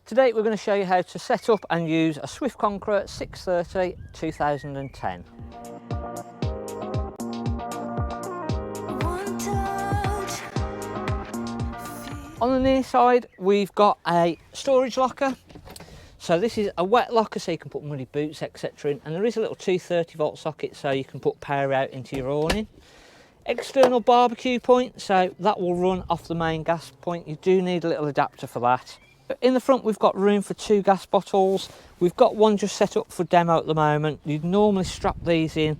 Today we're going to show you how to set up and use a Swift Conqueror 630 2010. On the near side we've got a storage locker. So this is a wet locker, so you can put muddy boots etc. in, and there is a little 230 volt socket so you can put power out into your awning. External barbecue point, so that will run off the main gas point. You do need a little adapter for that. In the front we've got room for 2 gas bottles. We've got one just set up for demo at the moment. You'd normally strap these in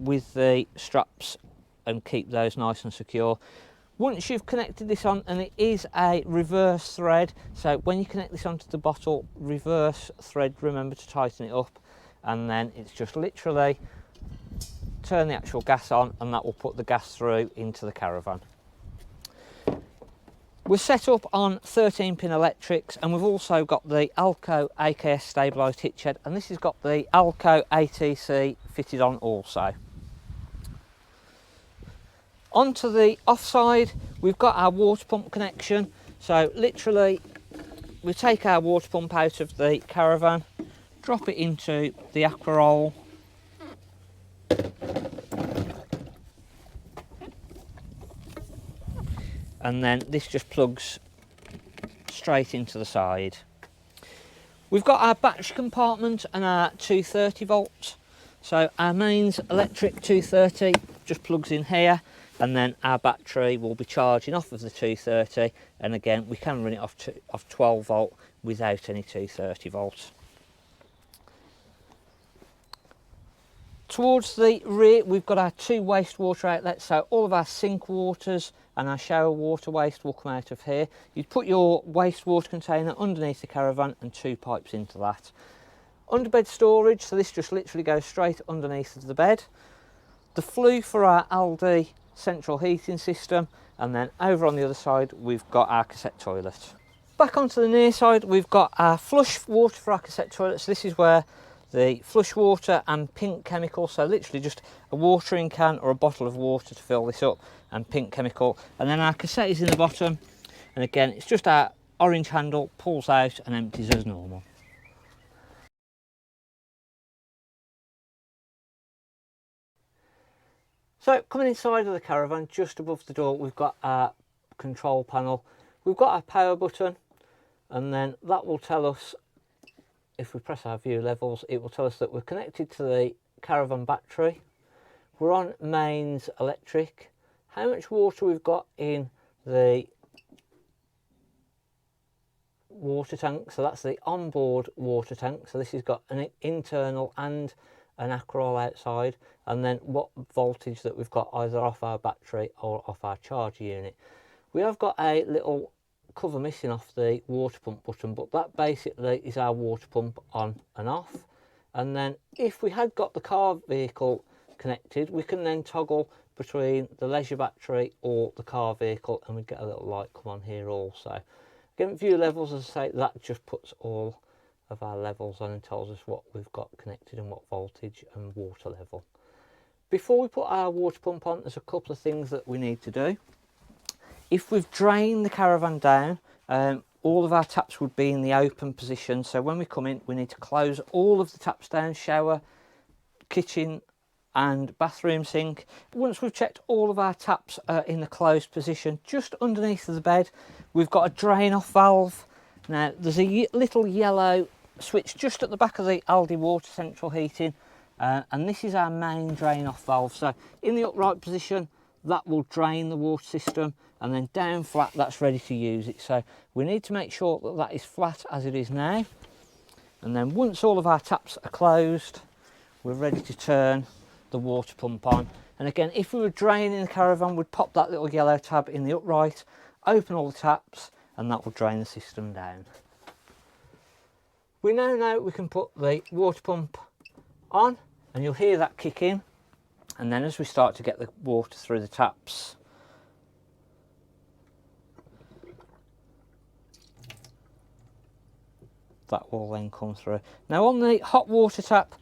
with the straps and keep those nice and secure. Once you've connected this on, and it is a reverse thread, so when you connect this onto the bottle, reverse thread, remember to tighten it up, and then it's just literally turn the actual gas on and that will put the gas through into the Caravan. We're set up on 13-pin electrics, and we've also got the Alco AKS stabilised hitch head, and this has got the Alco ATC fitted on also. Onto the offside, we've got our water pump connection. So literally, we take our water pump out of the Caravan, drop it into the aqua roll, and then this just plugs straight into the side. We've got our battery compartment and our 230 volts. So our mains electric 230 just plugs in here, and then our battery will be charging off of the 230, and again we can run it off 12 volt without any 230 volts. Towards the rear we've got our 2 wastewater outlets, so all of our sink waters and our shower water waste will come out of here. You'd put your wastewater container underneath the Caravan and 2 pipes into that. Underbed storage, so this just literally goes straight underneath of the bed. The flue for our Aldi central heating system, and then over on the other side we've got our cassette toilet. Back onto the near side we've got our flush water for our cassette toilet, so this is where the flush water and pink chemical, so literally just a watering can or a bottle of water to fill this up, and pink chemical, and then our cassette is in the bottom, and again it's just our orange handle, pulls out and empties as normal. So coming inside of the Caravan, just above the door we've got our control panel. We've got our power button, and then that will tell us, if we press our view levels, it will tell us that we're connected to the Caravan battery. We're on mains electric, how much water we've got in the water tank, so that's the onboard water tank, so this has got an internal and an aqua roll outside, and then what voltage that we've got either off our battery or off our charger unit. We have got a little cover missing off the water pump button, but that basically is our water pump on and off. And then if we had got the car vehicle connected, we can then toggle between the leisure battery or the car vehicle, and we get a little light come on here also. Again, view levels, as I say, that just puts all of our levels on and tells us what we've got connected and what voltage and water level. Before we put our water pump on, there's a couple of things that we need to do. If we've drained the Caravan down, all of our taps would be in the open position, so when we come in we need to close all of the taps down, shower, kitchen and bathroom sink. Once we've checked all of our taps in the closed position, just underneath the bed we've got a drain off valve. Now there's a little yellow switch just at the back of the Aldi water central heating, and this is our main drain off valve. So in the upright position that will drain the water system, and then down flat that's ready to use it. So we need to make sure that that is flat as it is now, and then once all of our taps are closed we're ready to turn the water pump on. And again, if we were draining the Caravan, we'd pop that little yellow tab in the upright, open all the taps, and that will drain the system down. We now know we can put the water pump on, and you'll hear that kick in, and then as we start to get the water through the taps, that will then come through. Now on the hot water tap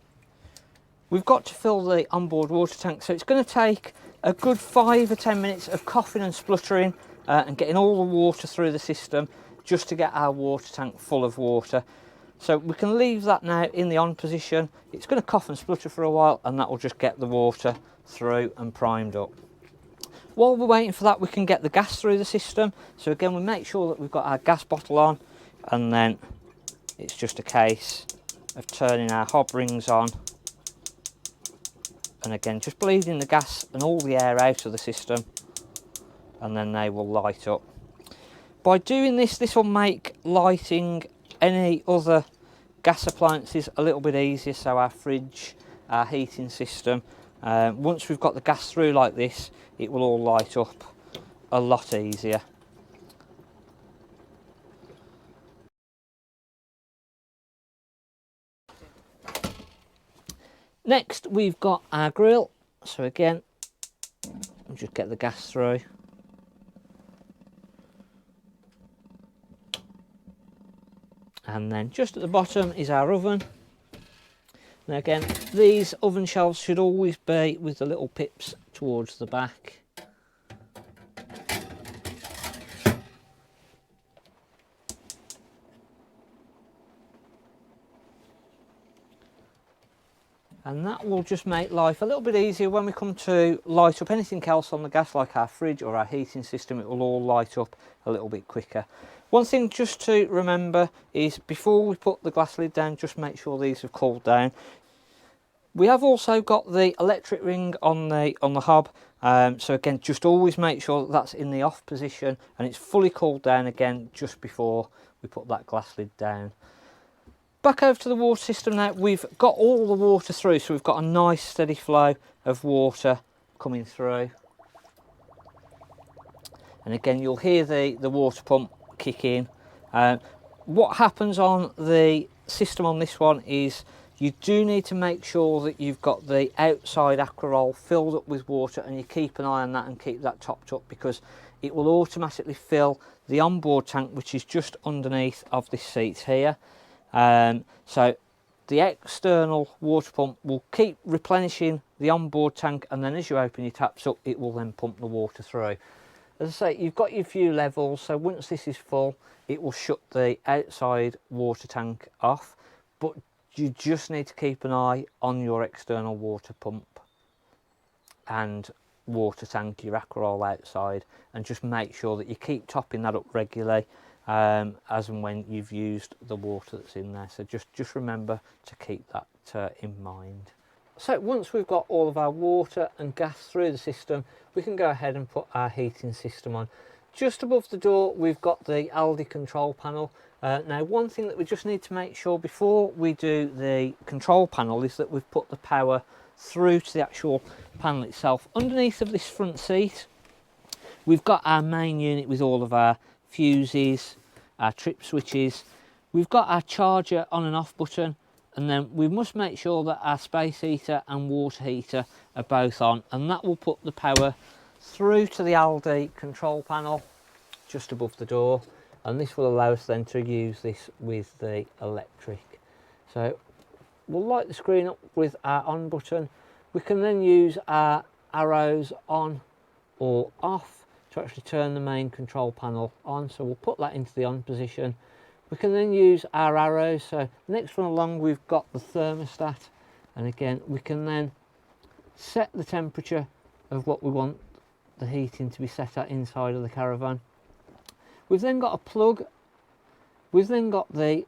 we've got to fill the onboard water tank, so it's going to take a good 5 or 10 minutes of coughing and spluttering and getting all the water through the system. just to get our water tank full of water. So we can leave that now in the on position. It's going to cough and splutter for a while, and that will just get the water through and primed up. While we're waiting for that, we can get the gas through the system. So again, we make sure that we've got our gas bottle on, and then it's just a case of turning our hob rings on, and again just bleeding the gas and all the air out of the system, and then they will light up. By doing this, this will make lighting any other gas appliances a little bit easier. So our fridge, our heating system, once we've got the gas through like this, it will all light up a lot easier. Next, we've got our grill. So again, we'll just get the gas through. And then just at the bottom is our oven. Now again, these oven shelves should always be with the little pips towards the back. And that will just make life a little bit easier when we come to light up anything else on the gas, like our fridge or our heating system. It will all light up a little bit quicker. One thing just to remember is before we put the glass lid down, just make sure these have cooled down. We have also got the electric ring on the hob, so again just always make sure that that's in the off position and it's fully cooled down again just before we put that glass lid down. Back over to the water system now. We've got all the water through, so we've got a nice steady flow of water coming through. And again, you'll hear the water pump kick in. What happens on the system on this one is you do need to make sure that you've got the outside aqua roll filled up with water, and you keep an eye on that and keep that topped up, because it will automatically fill the onboard tank, which is just underneath of this seat here. So the external water pump will keep replenishing the onboard tank, and then as you open your taps up, it will then pump the water through. As I say, you've got your few levels, so once this is full, it will shut the outside water tank off, but you just need to keep an eye on your external water pump and water tank, your aqua roll outside, and just make sure that you keep topping that up regularly as and when you've used the water that's in there. So just remember to keep that in mind. So once we've got all of our water and gas through the system, we can go ahead and put our heating system on. Just above the door, we've got the Aldi control panel. Now, one thing that we just need to make sure before we do the control panel is that we've put the power through to the actual panel itself. Underneath of this front seat, we've got our main unit with all of our fuses, our trip switches. We've got our charger on and off button, and then we must make sure that our space heater and water heater are both on, and that will put the power through to the Aldi control panel just above the door, and this will allow us then to use this with the electric. So we'll light the screen up with our on button. We can then use our arrows on or off to actually turn the main control panel on. So we'll put that into the on position. We can then use our arrows. So next one along, we've got the thermostat, and again we can then set the temperature of what we want the heating to be set at inside of the Caravan. We've then got a plug. We've then got the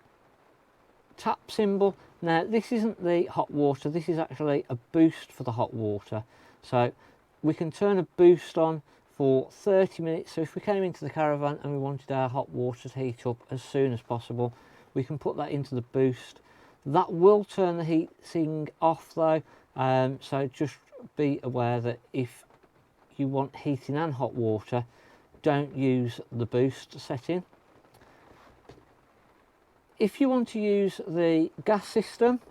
tap symbol. Now this isn't the hot water, this is actually a boost for the hot water. So we can turn a boost on for 30 minutes. So if we came into the Caravan and we wanted our hot water to heat up as soon as possible, we can put that into the boost. That will turn the heating off though, so just be aware that if you want heating and hot water, don't use the boost setting. If you want to use the gas system,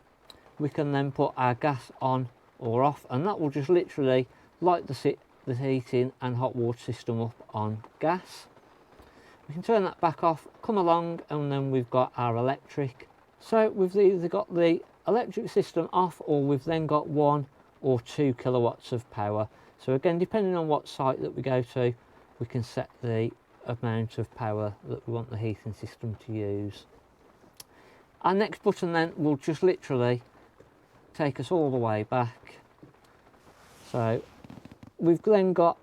we can then put our gas on or off, and that will just literally light the heating and hot water system up on gas. We can turn that back off, come along, and then we've got our electric. So we've either got the electric system off, or we've then got 1 or 2 kilowatts of power. So again, depending on what site that we go to, we can set the amount of power that we want the heating system to use. Our next button then will just literally take us all the way back. So we've then got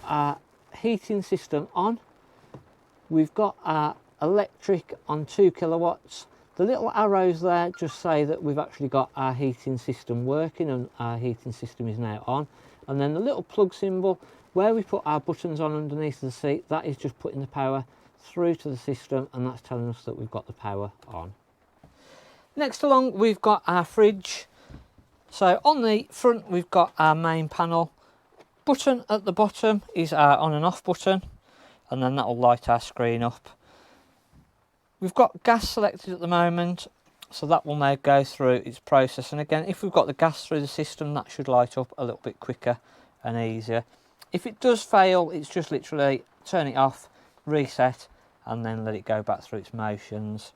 our heating system on. We've got our electric on 2 kilowatts. The little arrows there just say that we've actually got our heating system working and our heating system is now on. And then the little plug symbol where we put our buttons on underneath the seat, that is just putting the power through to the system, and that's telling us that we've got the power on. Next along, we've got our fridge. So on the front, we've got our main panel. Button at the bottom is our on and off button, and then that will light our screen up. We've got gas selected at the moment, so that will now go through its process. And again, if we've got the gas through the system, that should light up a little bit quicker and easier. If it does fail, it's just literally turn it off, reset, and then let it go back through its motions.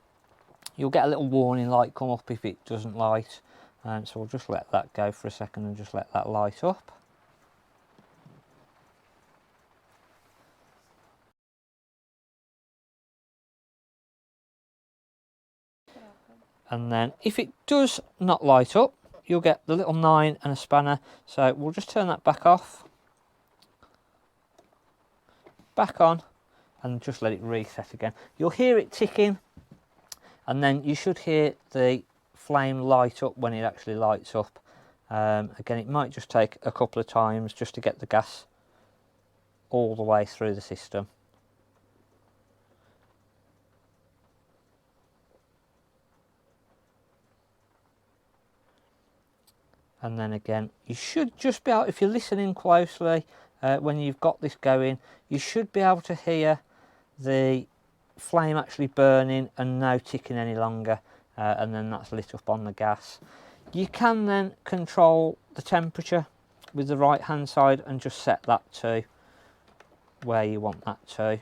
You'll get a little warning light come up if it doesn't light, so we'll just let that go for a second and just let that light up. And then if it does not light up, you'll get the little 9 and a spanner, so we'll just turn that back off, back on, and just let it reset again. You'll hear it ticking, and then you should hear the flame light up when it actually lights up. Again, it might just take a couple of times just to get the gas all the way through the system. And then again, you should just be able, if you're listening closely, when you've got this going, you should be able to hear the flame actually burning and no ticking any longer, and then that's lit up on the gas. You can then control the temperature with the right hand side and just set that to where you want that to.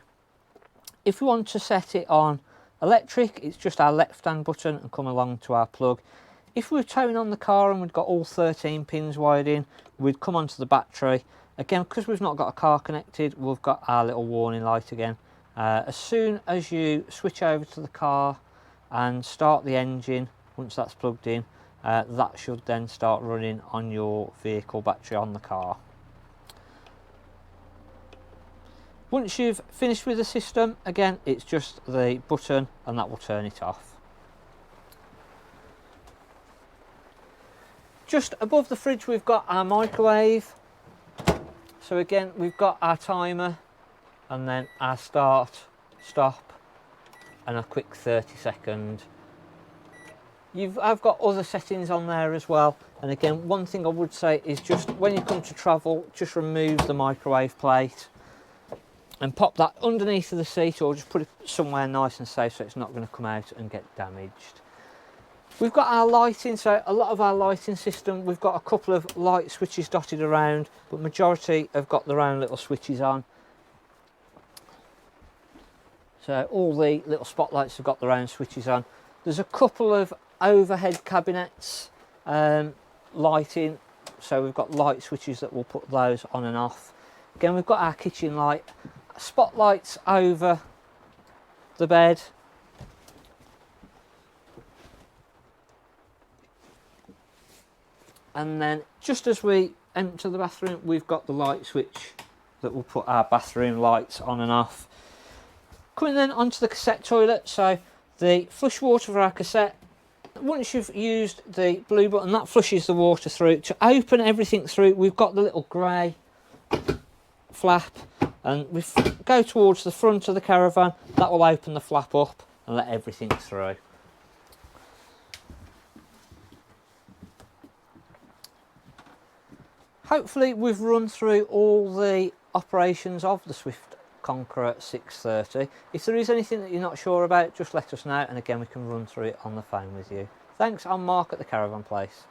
If we want to set it on electric, it's just our left hand button and come along to our plug. If we were towing on the car and we'd got all 13 pins wired in, we'd come onto the battery. Again, because we've not got a car connected, we've got our little warning light again. As soon as you switch over to the car and start the engine, once that's plugged in, that should then start running on your vehicle battery on the car. Once you've finished with the system, again, it's just the button and that will turn it off. Just above the fridge, we've got our microwave. So again, we've got our timer and then our start, stop, and a quick 30-second. I've got other settings on there as well. And again, one thing I would say is just when you come to travel, just remove the microwave plate and pop that underneath of the seat, or just put it somewhere nice and safe so it's not going to come out and get damaged. We've got our lighting, so a lot of our lighting system, we've got a couple of light switches dotted around, but majority have got their own little switches on. So all the little spotlights have got their own switches on. There's a couple of overhead cabinets lighting, so we've got light switches that will put those on and off. Again, we've got our kitchen light, spotlights over the bed. And then just as we enter the bathroom, we've got the light switch that will put our bathroom lights on and off. Coming then onto the cassette toilet, so the flush water for our cassette. Once you've used the blue button, that flushes the water through. To open everything through, we've got the little grey flap, and we go towards the front of the Caravan. That will open the flap up and let everything through. Hopefully we've run through all the operations of the Swift Conqueror 630. If there is anything that you're not sure about, just let us know, and again we can run through it on the phone with you. Thanks, I'm Mark at the Caravan Place.